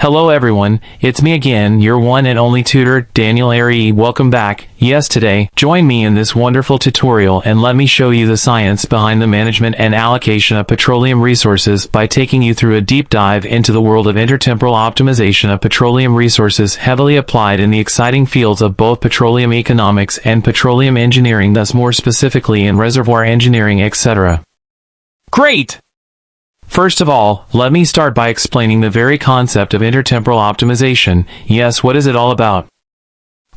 Hello everyone, it's me again, your one and only tutor, DanielAryee. Welcome back. Yes, today, join me in this wonderful tutorial and let me show you the science behind the management and allocation of petroleum resources by taking you through a deep dive into the world of intertemporal optimization of petroleum resources heavily applied in the exciting fields of both petroleum economics and petroleum engineering, thus more specifically in reservoir engineering, etc. Great! First of all, let me start by explaining the very concept of intertemporal optimization. Yes, what is it all about?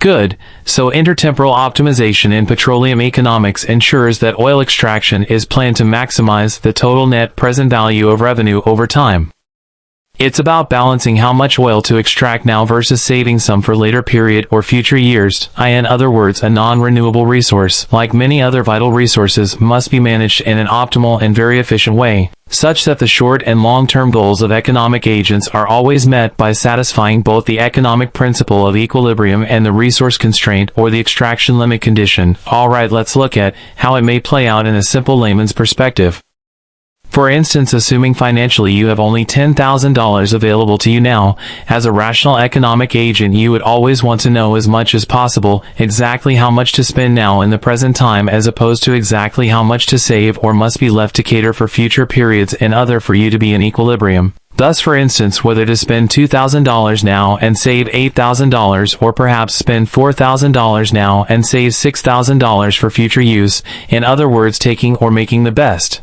Good. So intertemporal optimization in petroleum economics ensures that oil extraction is planned to maximize the total net present value of revenue over time. It's about balancing how much oil to extract now versus saving some for later period or future years. In other words, a non-renewable resource, like many other vital resources, must be managed in an optimal and very efficient way, such that the short and long-term goals of economic agents are always met by satisfying both the economic principle of equilibrium and the resource constraint or the extraction limit condition. Alright, let's look at how it may play out in a simple layman's perspective. For instance, assuming financially you have only $10,000 available to you now, as a rational economic agent you would always want to know as much as possible exactly how much to spend now in the present time as opposed to exactly how much to save or must be left to cater for future periods and other for you to be in equilibrium. Thus, for instance, whether to spend $2,000 now and save $8,000 or perhaps spend $4,000 now and save $6,000 for future use, in other words, taking or making the best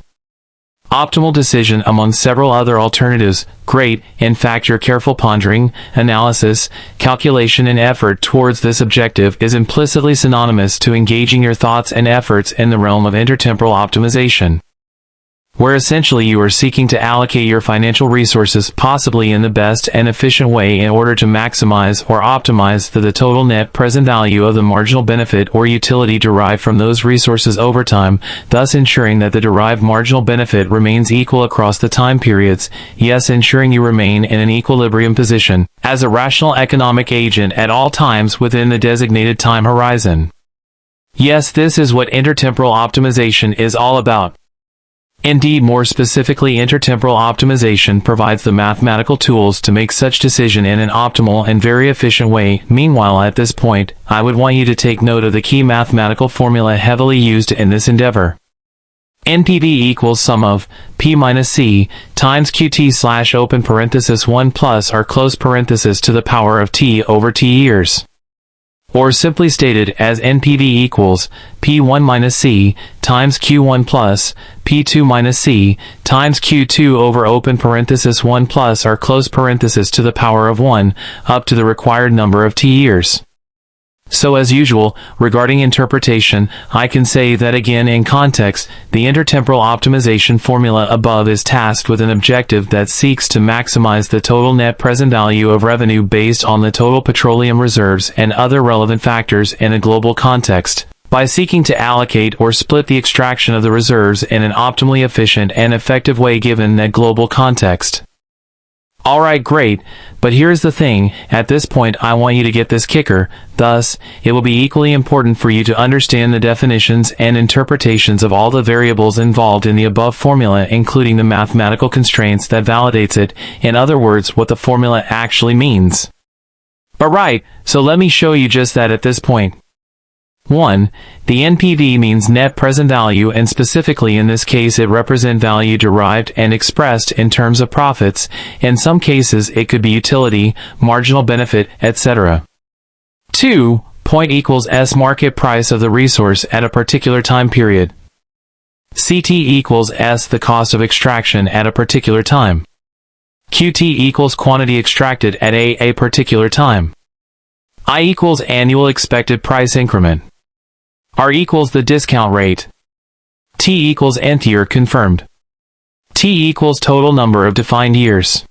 optimal decision among several other alternatives. Great. In fact, your careful pondering, analysis, calculation and effort towards this objective is implicitly synonymous to engaging your thoughts and efforts in the realm of intertemporal optimization, where essentially you are seeking to allocate your financial resources possibly in the best and efficient way in order to maximize or optimize the total net present value of the marginal benefit or utility derived from those resources over time, thus ensuring that the derived marginal benefit remains equal across the time periods, yes, ensuring you remain in an equilibrium position as a rational economic agent at all times within the designated time horizon. Yes, this is what intertemporal optimization is all about. Indeed, more specifically, intertemporal optimization provides the mathematical tools to make such decision in an optimal and very efficient way. Meanwhile, at this point, I would want you to take note of the key mathematical formula heavily used in this endeavor. NPV equals sum of P minus C times QT slash open parenthesis 1 plus or close parenthesis to the power of T over T years. Or simply stated as NPV equals P1 minus C times Q1 plus P2 minus C times Q2 over open parenthesis 1 plus or close parenthesis to the power of 1 up to the required number of T years. So as usual, regarding interpretation, I can say that again in context, the intertemporal optimization formula above is tasked with an objective that seeks to maximize the total net present value of revenue based on the total petroleum reserves and other relevant factors in a global context, by seeking to allocate or split the extraction of the reserves in an optimally efficient and effective way given that global context. Alright, great, but here's the thing, at this point I want you to get this kicker. Thus, it will be equally important for you to understand the definitions and interpretations of all the variables involved in the above formula, including the mathematical constraints that validates it, in other words, what the formula actually means. Alright, so let me show you just that at this point. 1. The NPV means net present value, and specifically in this case it represents value derived and expressed in terms of profits. In some cases it could be utility, marginal benefit, etc. 2. Point equals S market price of the resource at a particular time period. CT equals S the cost of extraction at a particular time. QT equals quantity extracted at a particular time. I equals annual expected price increment. R equals the discount rate. T equals nth year confirmed. T equals total number of defined years.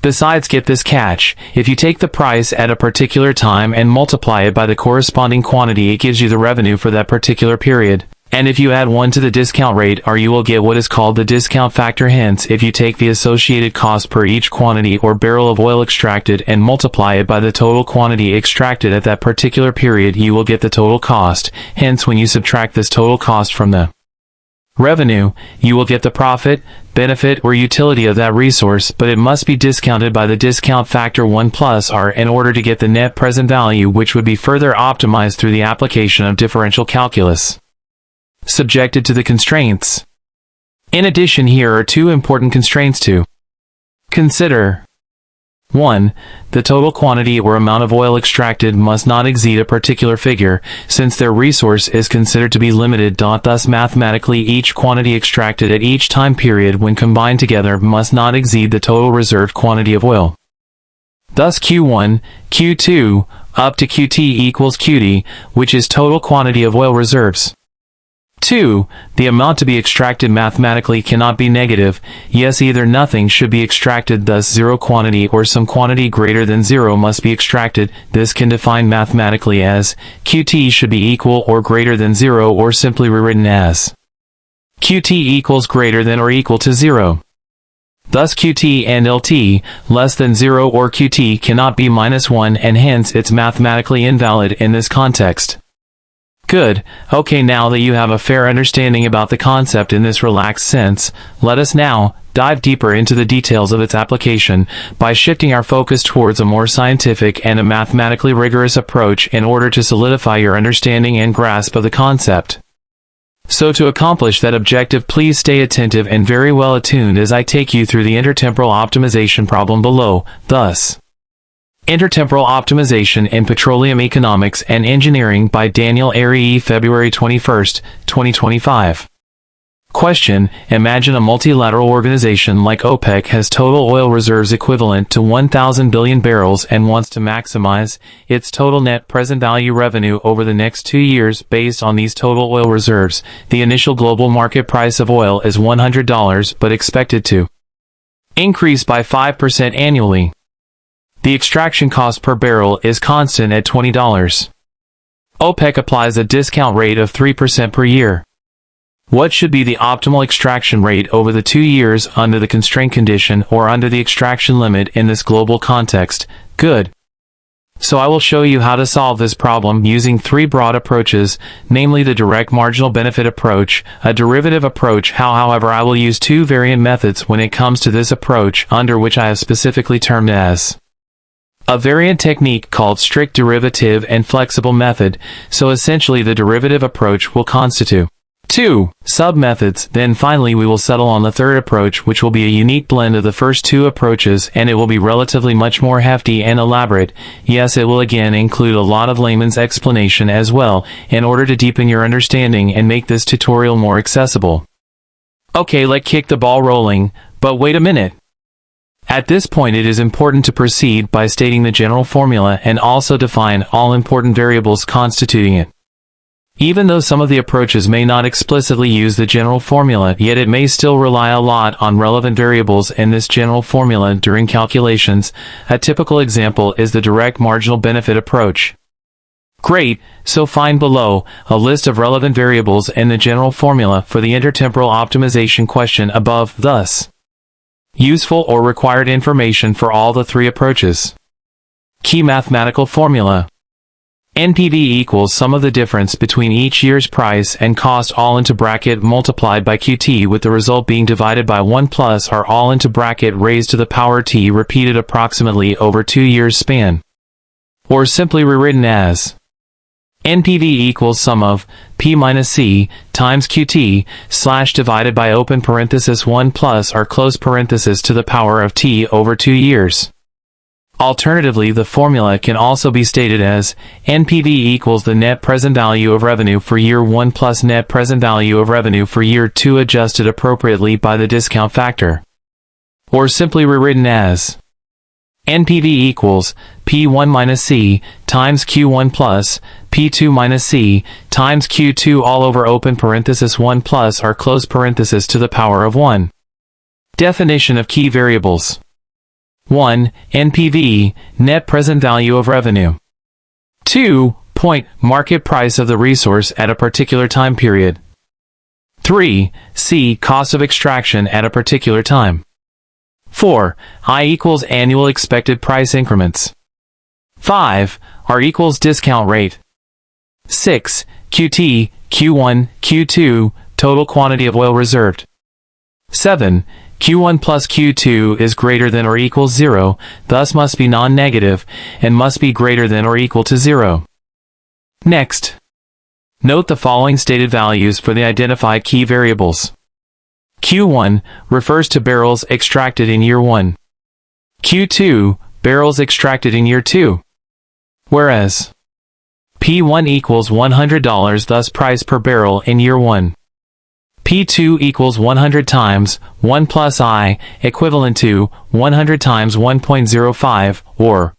Besides, get this catch, if you take the price at a particular time and multiply it by the corresponding quantity, it gives you the revenue for that particular period. And if you add 1 to the discount rate, or you will get what is called the discount factor. Hence, if you take the associated cost per each quantity or barrel of oil extracted and multiply it by the total quantity extracted at that particular period, you will get the total cost. Hence, when you subtract this total cost from the revenue, you will get the profit, benefit or utility of that resource, but it must be discounted by the discount factor 1 plus R in order to get the net present value, which would be further optimized through the application of differential calculus. Subjected to the constraints. In addition, here are two important constraints to consider. 1. The total quantity or amount of oil extracted must not exceed a particular figure, since their resource is considered to be limited. Thus, mathematically, each quantity extracted at each time period when combined together must not exceed the total reserved quantity of oil. Thus, Q1, Q2, up to Qt equals Qt, which is total quantity of oil reserves. 2. The amount to be extracted mathematically cannot be negative. Yes, either nothing should be extracted, thus zero quantity, or some quantity greater than zero must be extracted. This can define mathematically as Qt should be equal or greater than zero, or simply rewritten as Qt equals greater than or equal to zero. Thus Qt and LT less than 0 or Qt cannot be -1, and hence it's mathematically invalid in this context. Good. Okay, now that you have a fair understanding about the concept in this relaxed sense, let us now dive deeper into the details of its application by shifting our focus towards a more scientific and a mathematically rigorous approach in order to solidify your understanding and grasp of the concept. So to accomplish that objective, please stay attentive and very well attuned as I take you through the intertemporal optimization problem below. Thus, Intertemporal Optimization in Petroleum Economics and Engineering by DanielAryee, February 21, 2025. Question: Imagine a multilateral organization like OPEC has total oil reserves equivalent to 1,000 billion barrels and wants to maximize its total net present value revenue over the next 2 years based on these total oil reserves. The initial global market price of oil is $100, but expected to increase by 5% annually. The extraction cost per barrel is constant at $20. OPEC applies a discount rate of 3% per year. What should be the optimal extraction rate over the 2 years under the constraint condition or under the extraction limit in this global context? Good. So I will show you how to solve this problem using 3 broad approaches, namely the direct marginal benefit approach, a derivative approach. However, I will use 2 variant methods when it comes to this approach, under which I have specifically termed as a variant technique called strict derivative and flexible method. So essentially the derivative approach will constitute 2 sub-methods. Then finally we will settle on the third approach, which will be a unique blend of the first 2 approaches, and it will be relatively much more hefty and elaborate. Yes, it will again include a lot of layman's explanation as well, in order to deepen your understanding and make this tutorial more accessible. Okay, let's kick the ball rolling, but wait a minute. At this point it is important to proceed by stating the general formula and also define all important variables constituting it. Even though some of the approaches may not explicitly use the general formula, yet it may still rely a lot on relevant variables in this general formula during calculations. A typical example is the direct marginal benefit approach. Great, so find below a list of relevant variables in the general formula for the intertemporal optimization question above. Thus, useful or required information for all the 3 approaches. Key mathematical formula. NPV equals sum of the difference between each year's price and cost all into bracket multiplied by Qt, with the result being divided by 1 plus R all into bracket raised to the power T repeated approximately over 2 years span. Or simply rewritten as NPV equals sum of P minus C times Qt slash divided by open parenthesis 1 plus R close parenthesis to the power of T over 2 years. Alternatively, the formula can also be stated as NPV equals the net present value of revenue for year 1 plus net present value of revenue for year 2 adjusted appropriately by the discount factor. Or simply rewritten as NPV equals P1 minus C times Q1 plus P2 minus C times Q2 all over open parenthesis 1 plus R close parenthesis to the power of 1. Definition of key variables. 1. NPV, net present value of revenue. 2. Point, market price of the resource at a particular time period. 3. C, cost of extraction at a particular time. 4. I equals annual expected price increments. 5. R equals discount rate. 6. Qt, Q1, Q2, total quantity of oil reserved. 7. Q1 plus Q2 is greater than or equals 0, thus must be non-negative, and must be greater than or equal to 0. Next, note the following stated values for the identified key variables. Q1 refers to barrels extracted in year 1. Q2, barrels extracted in year 2. Whereas P1 equals $100, thus price per barrel in year 1. P2 equals 100 times 1 plus I, equivalent to 100 times 1.05, or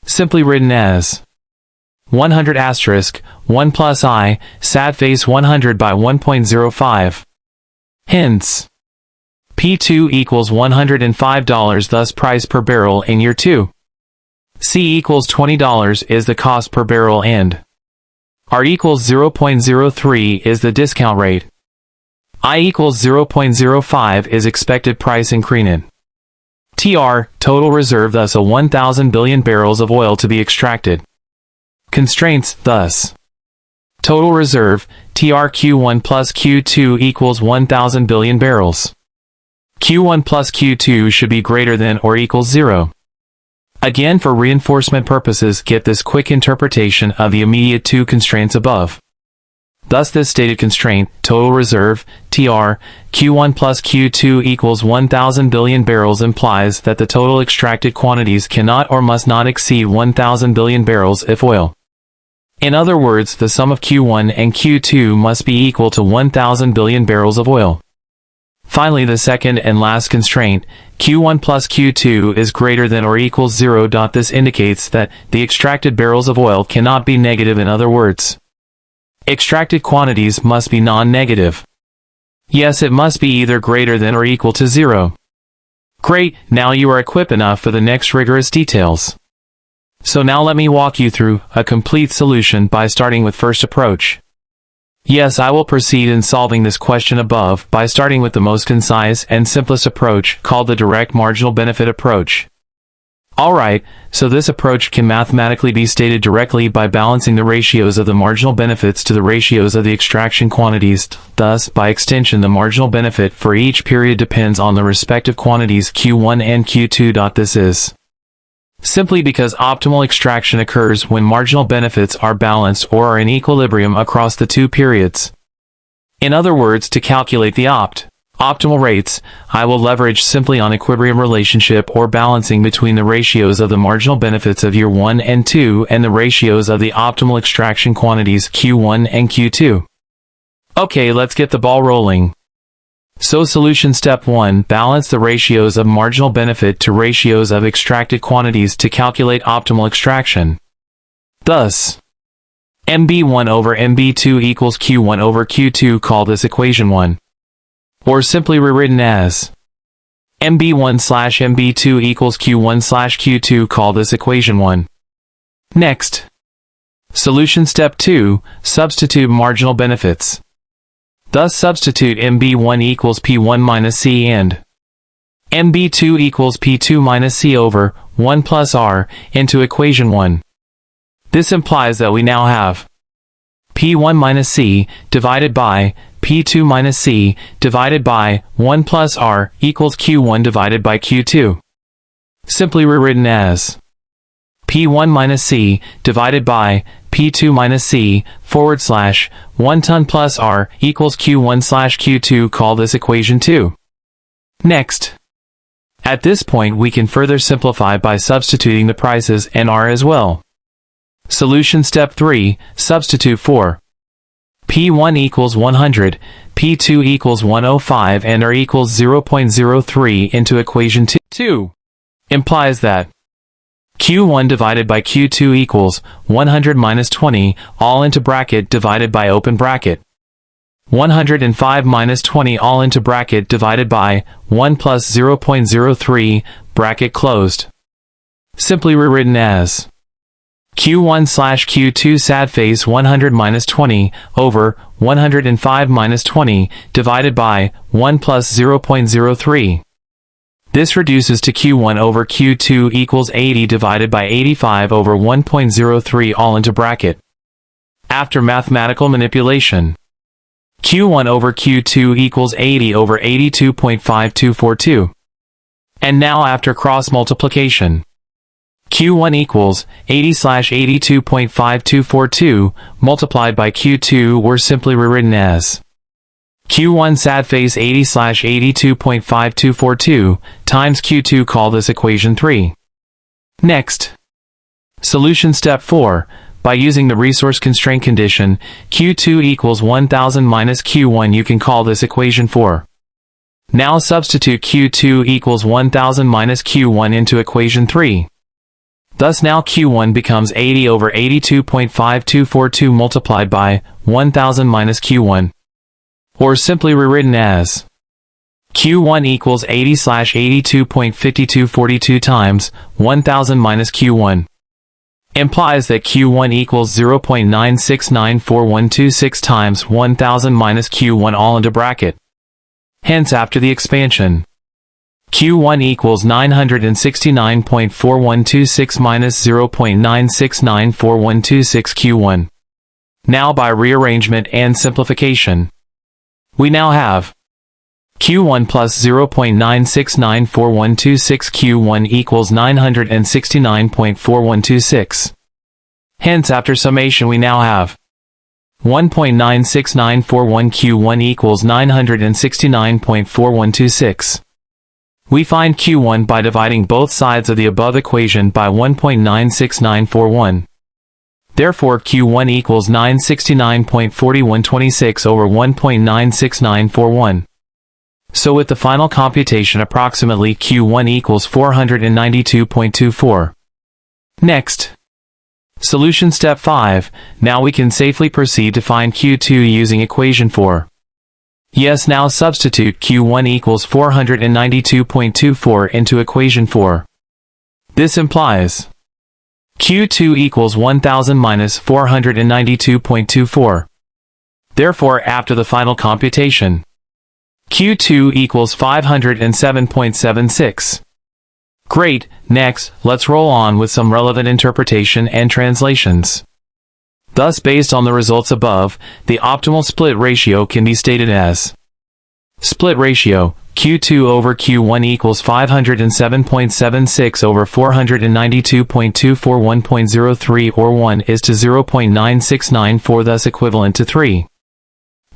simply written as 100 asterisk 1 plus I, sad face 100 by 1.05. Hence, P2 equals $105, thus price per barrel in year 2. C equals $20 is the cost per barrel and R equals 0.03 is the discount rate. I equals 0.05 is expected price increment. TR, total reserve, thus a 1,000 billion barrels of oil to be extracted. Constraints, thus. Total reserve, TR Q1 plus Q2 equals 1,000 billion barrels. Q1 plus Q2 should be greater than or equals 0. Again, for reinforcement purposes, get this quick interpretation of the immediate two constraints above. Thus this stated constraint, total reserve, TR, Q1 plus Q2 equals 1,000 billion barrels implies that the total extracted quantities cannot or must not exceed 1,000 billion barrels if oil. In other words, the sum of Q1 and Q2 must be equal to 1,000 billion barrels of oil. Finally, the second and last constraint, Q1 plus Q2 is greater than or equals 0. This indicates that the extracted barrels of oil cannot be negative. In other words, extracted quantities must be non-negative. Yes, it must be either greater than or equal to 0. Great, now you are equipped enough for the next rigorous details. So now let me walk you through a complete solution by starting with first approach. Yes, I will proceed in solving this question above by starting with the most concise and simplest approach called the direct marginal benefit approach. Alright, so this approach can mathematically be stated directly by balancing the ratios of the marginal benefits to the ratios of the extraction quantities. Thus, by extension, the marginal benefit for each period depends on the respective quantities Q1 and Q2. This is simply because optimal extraction occurs when marginal benefits are balanced or are in equilibrium across the two periods. In other words, to calculate the optimal rates, I will leverage simply on equilibrium relationship or balancing between the ratios of the marginal benefits of year 1 and 2 and the ratios of the optimal extraction quantities Q1 and Q2. Okay, let's get the ball rolling. So solution step 1, balance the ratios of marginal benefit to ratios of extracted quantities to calculate optimal extraction. Thus, MB1 over MB2 equals Q1 over Q2, call this equation 1. Or simply rewritten as MB1 slash MB2 equals Q1 slash Q2, call this equation 1. Next, solution step 2, substitute marginal benefits. Thus substitute MB1 equals P1 minus C and MB2 equals P2 minus C over 1 plus R into equation 1. This implies that we now have P1 minus C divided by P2 minus C divided by 1 plus R equals Q1 divided by Q2. Simply rewritten as P1 minus C divided by P2 minus C forward slash 1 ton plus R equals Q1 slash Q2, call this equation 2. Next, at this point we can further simplify by substituting the prices and R as well. Solution step 3, substitute for P1 equals 100, P2 equals 105 and R equals 0.03 into equation 2. Implies that Q1 divided by Q2 equals 100 minus 20, all into bracket divided by open bracket. 105 minus 20 all into bracket divided by 1 plus 0.03, bracket closed. Simply rewritten as Q1 slash Q2 sad face 100 minus 20 over 105 minus 20 divided by 1 plus 0.03. This reduces to Q1 over Q2 equals 80 divided by 85 over 1.03 all into bracket. After mathematical manipulation, Q1 over Q2 equals 80 over 82.5242. And now after cross multiplication, Q1 equals 80/82.5242 multiplied by Q2, or simply rewritten as Q1 sad face 80/82.5242 times Q2. Call this equation 3. Next, solution step 4. By using the resource constraint condition, Q2 equals 1000 minus Q1, you can call this equation 4. Now substitute Q2 equals 1000 minus Q1 into equation 3. Thus now Q1 becomes 80 over 82.5242 multiplied by 1000 minus Q1, or simply rewritten as Q1 equals 80/82.5242 times 1000 minus Q1. Implies that Q1 equals 0.9694126 times 1000 minus Q1 all into bracket. Hence after the expansion, Q1 equals 969.4126 minus 0.9694126 Q1. Now by rearrangement and simplification, we now have Q1 plus 0.9694126 Q1 equals 969.4126. Hence after summation we now have 1.96941 Q1 equals 969.4126. We find Q1 by dividing both sides of the above equation by 1.96941. Therefore Q1 equals 969.4126 over 1.96941. So with the final computation, approximately Q1 equals 492.24. Next, solution step 5. Now we can safely proceed to find Q2 using equation 4. Yes, now substitute Q1 equals 492.24 into equation 4. This implies Q2 equals 1000 minus 492.24. Therefore, after the final computation, Q2 equals 507.76. Great. Next, let's roll on with some relevant interpretation and translations. Thus, based on the results above, the optimal split ratio can be stated as split ratio Q2 over Q1 equals 507.76 over 492.24, 1.03 or 1 is to 0.9694, thus equivalent to 3.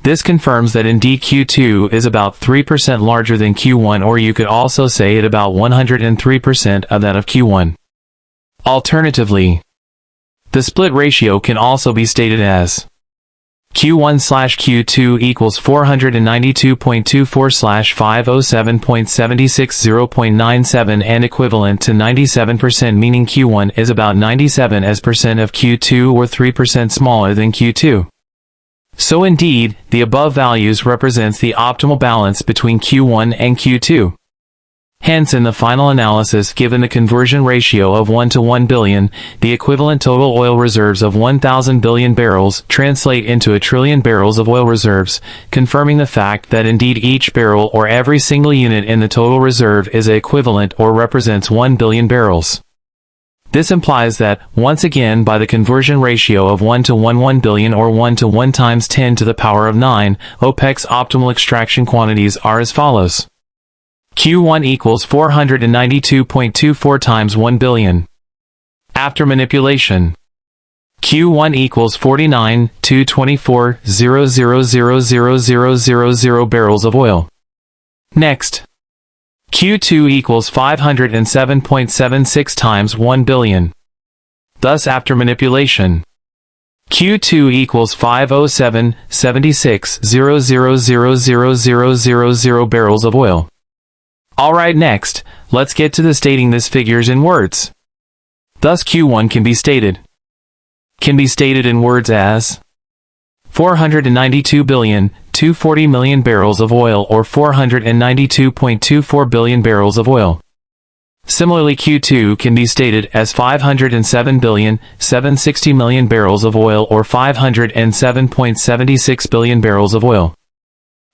This confirms that indeed Q2 is about 3% larger than Q1, or you could also say it about 103% of that of Q1. Alternatively, the split ratio can also be stated as Q1/Q2 equals 492.24/507.76, 0.97 and equivalent to 97%, meaning Q1 is about 97% of Q2 or 3% smaller than Q2. So indeed, the above values represents the optimal balance between Q1 and Q2. Hence, in the final analysis, given the conversion ratio of 1 to 1 billion, the equivalent total oil reserves of 1,000 billion barrels translate into 1 trillion barrels of oil reserves, confirming the fact that indeed each barrel or every single unit in the total reserve is equivalent or represents 1 billion barrels. This implies that, once again, by the conversion ratio of 1 to 1 billion or 1 to 1 times 10 to the power of 9, OPEC's optimal extraction quantities are as follows. Q1 equals 492.24 times 1 billion. After manipulation, Q1 equals 49,224,000,000 barrels of oil. Next, Q2 equals 507.76 times 1 billion. Thus, after manipulation, Q2 equals 507.76,000,000 barrels of oil. Alright, next, let's get to the stating this figures in words. Thus Q1 can be stated in words as 492,240,000,000 barrels of oil, or 492.24 billion barrels of oil. Similarly, Q2 can be stated as 507,760,000,000 barrels of oil, or 507.76 billion barrels of oil.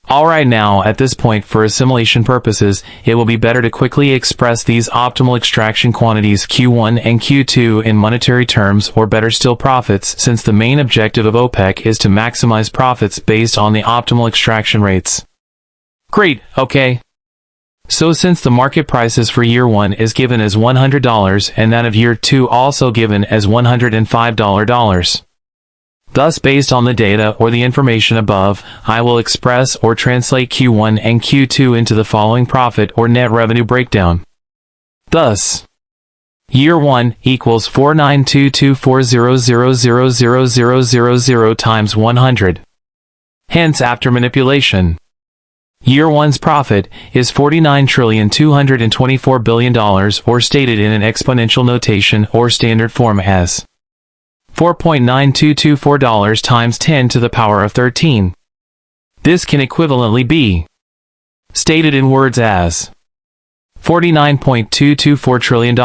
Alright, now, at this point, for assimilation purposes, it will be better to quickly express these optimal extraction quantities Q1 and Q2 in monetary terms, or better still profits, since the main objective of OPEC is to maximize profits based on the optimal extraction rates. Great, okay. So since the market prices for year 1 is given as $100 and that of year 2 also given as $105, thus, based on the data or the information above, I will express or translate Q1 and Q2 into the following profit or net revenue breakdown. Thus, year 1 equals 492240000000 times 100. Hence, after manipulation, year 1's profit is $49,224 billion, or stated in an exponential notation or standard form as $4.9224 times 10 to the power of 13. This can equivalently be stated in words as $49.224 trillion.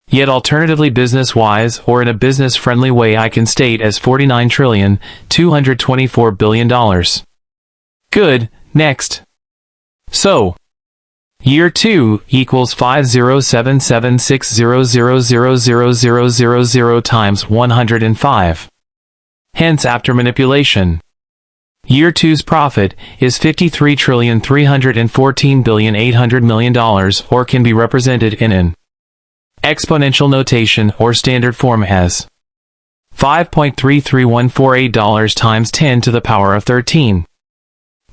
Yet alternatively, business-wise or in a business-friendly way, I can state as $49,224 billion. Good, next. So, year 2 equals 507760000000 times 105. Hence, after manipulation, year 2's profit is $53,314,800 million, or can be represented in an exponential notation or standard form as $5.33148 times 10 to the power of 13.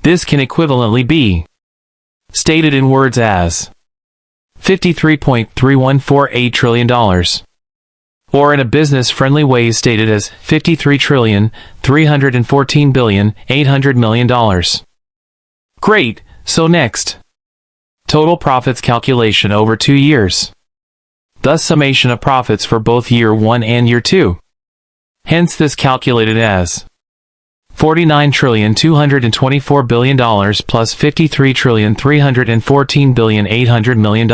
This can equivalently be stated in words as $53.3148 trillion, or in a business-friendly way stated as $53,314,800 million. Great, so next, total profits calculation over 2 years. Thus, summation of profits for both year 1 and year 2. Hence, this calculated as $49,224 billion plus $53,314,800 million.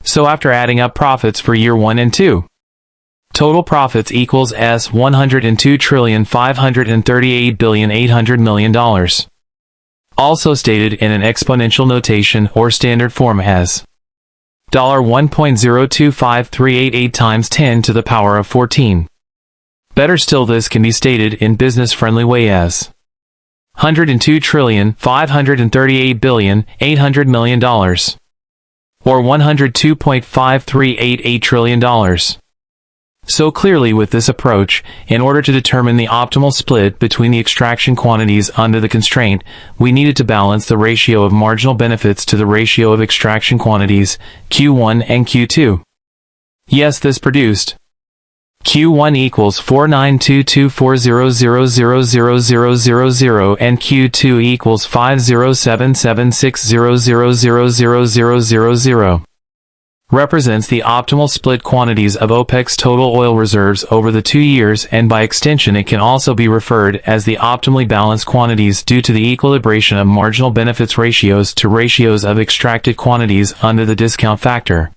So after adding up profits for year 1 and 2, total profits equals $102,538,800 million. Also stated in an exponential notation or standard form as $1.025388 times 10 to the power of 14. Better still, this can be stated in business-friendly way as $102,538,800 million, or $102.5388 trillion. So clearly, with this approach, in order to determine the optimal split between the extraction quantities under the constraint, we needed to balance the ratio of marginal benefits to the ratio of extraction quantities, Q1 and Q2. Yes, this produced Q1 equals 492240000000 and Q2 equals 507760000000. Represents the optimal split quantities of OPEC's total oil reserves over the 2 years, and by extension it can also be referred as the optimally balanced quantities due to the equilibration of marginal benefits ratios to ratios of extracted quantities under the discount factor.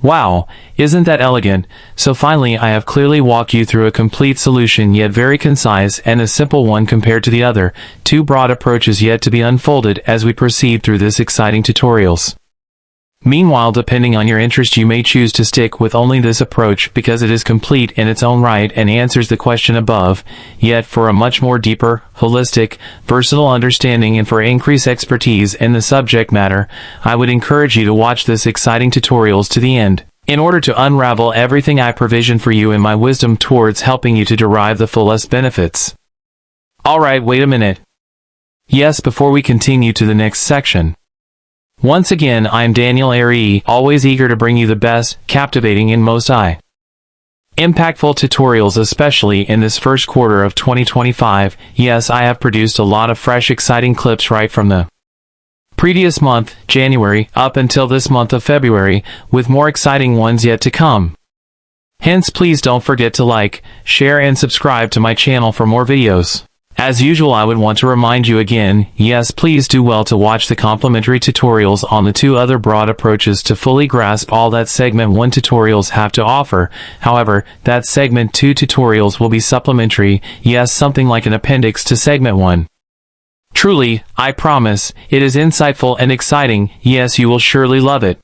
Wow, isn't that elegant? So finally, I have clearly walked you through a complete solution, yet very concise and a simple one compared to the other 2 broad approaches yet to be unfolded as we proceed through this exciting tutorials. Meanwhile, depending on your interest, you may choose to stick with only this approach because it is complete in its own right and answers the question above, yet for a much more deeper, holistic, versatile understanding and for increased expertise in the subject matter, I would encourage you to watch this exciting tutorials to the end, in order to unravel everything I provision for you in my wisdom towards helping you to derive the fullest benefits. Alright, wait a minute. Yes, before we continue to the next section. Once again, I am DanielAryee, always eager to bring you the best, captivating and most impactful tutorials, especially in this first quarter of 2025. Yes, I have produced a lot of fresh, exciting clips right from the previous month, January, up until this month of February, with more exciting ones yet to come. Hence, please don't forget to like, share and subscribe to my channel for more videos. As usual, I would want to remind you again, yes, please do well to watch the complimentary tutorials on the 2 other broad approaches to fully grasp all that Segment 1 tutorials have to offer. However, that Segment 2 tutorials will be supplementary, yes, something like an appendix to Segment 1. Truly, I promise, it is insightful and exciting. Yes, you will surely love it.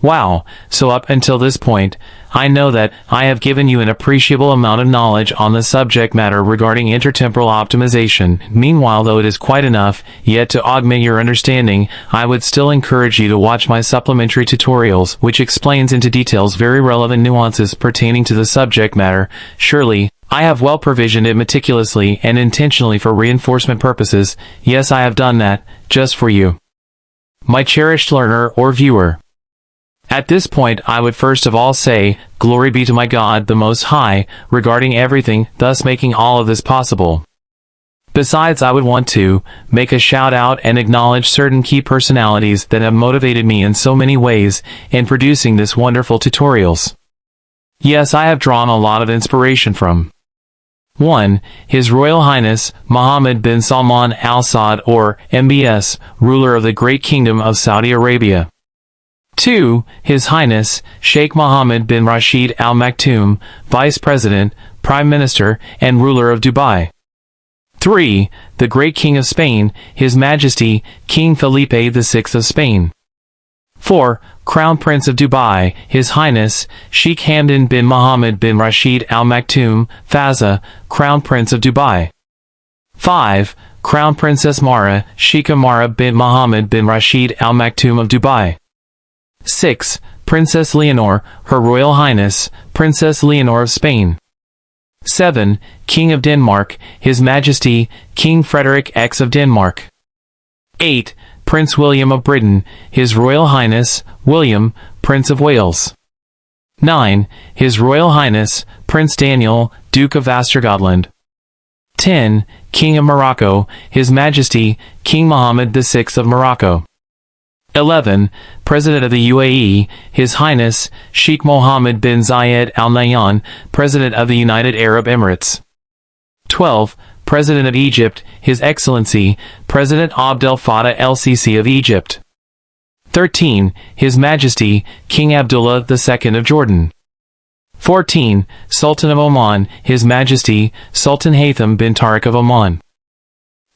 Wow, so up until this point, I know that I have given you an appreciable amount of knowledge on the subject matter regarding intertemporal optimization. Meanwhile, though it is quite enough, yet to augment your understanding, I would still encourage you to watch my supplementary tutorials, which explains into details very relevant nuances pertaining to the subject matter. Surely, I have well provisioned it meticulously and intentionally for reinforcement purposes. Yes, I have done that, just for you, my cherished learner or viewer. At this point, I would first of all say, Glory be to my God the Most High, regarding everything, thus making all of this possible. Besides, I would want to make a shout out and acknowledge certain key personalities that have motivated me in so many ways in producing this wonderful tutorials. Yes, I have drawn a lot of inspiration from 1. His Royal Highness, Mohammed bin Salman Al Saud, or MBS, ruler of the Great Kingdom of Saudi Arabia. 2. His Highness, Sheikh Mohammed bin Rashid Al Maktoum, Vice President, Prime Minister, and ruler of Dubai. 3. The Great King of Spain, His Majesty, King Felipe VI of Spain. 4. Crown Prince of Dubai, His Highness, Sheikh Hamdan bin Mohammed bin Rashid Al Maktoum, Fazza, Crown Prince of Dubai. 5. Crown Princess Mara, Sheikha Mara bin Mohammed bin Rashid Al Maktoum of Dubai. 6. Princess Leonor, Her Royal Highness, Princess Leonor of Spain. 7. King of Denmark, His Majesty, King Frederick X of Denmark. 8. Prince William of Britain, His Royal Highness, William, Prince of Wales. 9. His Royal Highness, Prince Daniel, Duke of Västergötland. 10. King of Morocco, His Majesty, King Mohammed VI of Morocco. 11. President of the UAE, His Highness, Sheikh Mohammed bin Zayed Al Nahyan, President of the United Arab Emirates. 12. President of Egypt, His Excellency, President Abdel Fattah el-Sisi of Egypt. 13. His Majesty, King Abdullah II of Jordan. 14. Sultan of Oman, His Majesty, Sultan Haytham bin Tariq of Oman.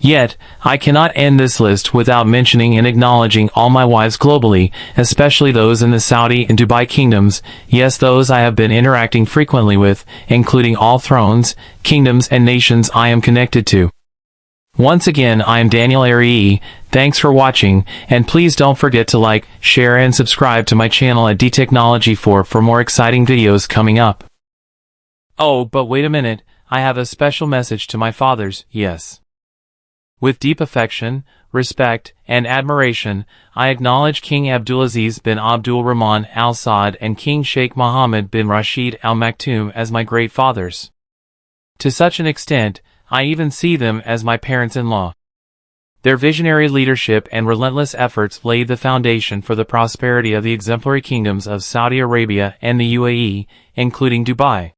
Yet, I cannot end this list without mentioning and acknowledging all my wives globally, especially those in the Saudi and Dubai kingdoms, yes, those I have been interacting frequently with, including all thrones, kingdoms and nations I am connected to. Once again, I am DanielAryee, thanks for watching, and please don't forget to like, share and subscribe to my channel at DTechnology4 for more exciting videos coming up. Oh, but wait a minute, I have a special message to my fathers, yes. With deep affection, respect, and admiration, I acknowledge King Abdulaziz bin Abdul Rahman Al Saud and King Sheikh Mohammed bin Rashid Al Maktoum as my great fathers. To such an extent, I even see them as my parents-in-law. Their visionary leadership and relentless efforts laid the foundation for the prosperity of the exemplary kingdoms of Saudi Arabia and the UAE, including Dubai.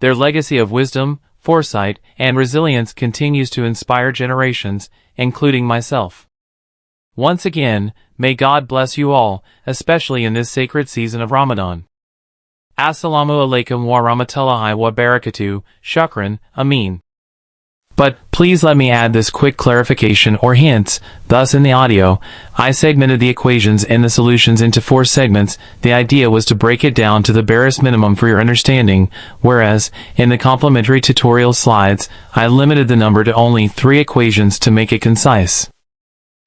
Their legacy of wisdom, foresight, and resilience continues to inspire generations, including myself. Once again, may God bless you all, especially in this sacred season of Ramadan. Assalamu alaikum wa rahmatullahi wa barakatuh, shukran, ameen. But, please let me add this quick clarification or hints. Thus in the audio, I segmented the equations and the solutions into 4 segments. The idea was to break it down to the barest minimum for your understanding, whereas, in the complementary tutorial slides, I limited the number to only 3 equations to make it concise.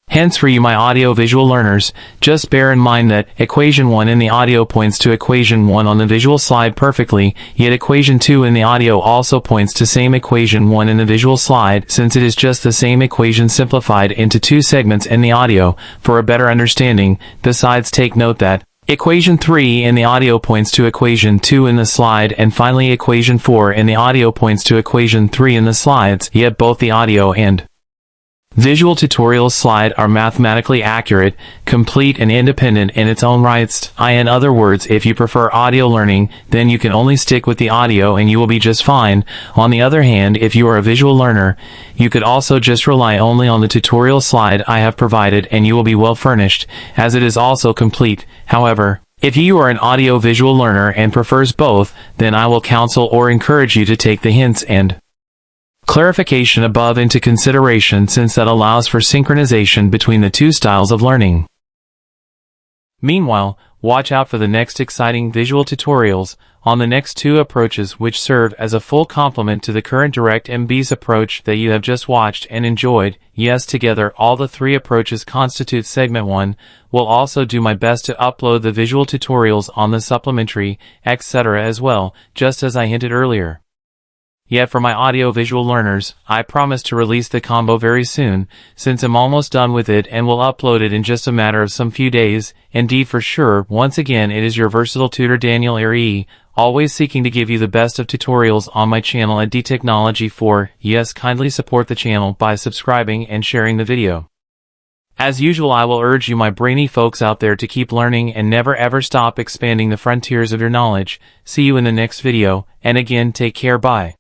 Hence for you my audio-visual learners, just bear in mind that equation 1 in the audio points to equation 1 on the visual slide perfectly, yet equation 2 in the audio also points to same equation 1 in the visual slide, since it is just the same equation simplified into 2 segments in the audio, for a better understanding. Besides, take note that equation 3 in the audio points to equation 2 in the slide, and finally equation 4 in the audio points to equation 3 in the slides, yet both the audio and visual tutorial slide are mathematically accurate, complete and independent in its own rights. In other words, if you prefer audio learning, then you can only stick with the audio and you will be just fine. On the other hand, if you are a visual learner, you could also just rely only on the tutorial slide I have provided and you will be well furnished, as it is also complete. However, if you are an audio-visual learner and prefers both, then I will counsel or encourage you to take the hints and clarification above into consideration, since that allows for synchronization between the two styles of learning. Meanwhile, watch out for the next exciting visual tutorials on the next two approaches, which serve as a full complement to the current direct MBS approach that you have just watched and enjoyed. Yes, together all the three approaches constitute segment 1. Will also do my best to upload the visual tutorials on the supplementary, etc. as well, just as I hinted earlier. Yet for my audio-visual learners, I promise to release the combo very soon, since I'm almost done with it and will upload it in just a matter of some few days, indeed for sure. Once again, it is your versatile tutor DanielAryee, always seeking to give you the best of tutorials on my channel at DTechnology4. Yes, kindly support the channel by subscribing and sharing the video. As usual, I will urge you, my brainy folks out there, to keep learning and never ever stop expanding the frontiers of your knowledge. See you in the next video, and again, take care, bye.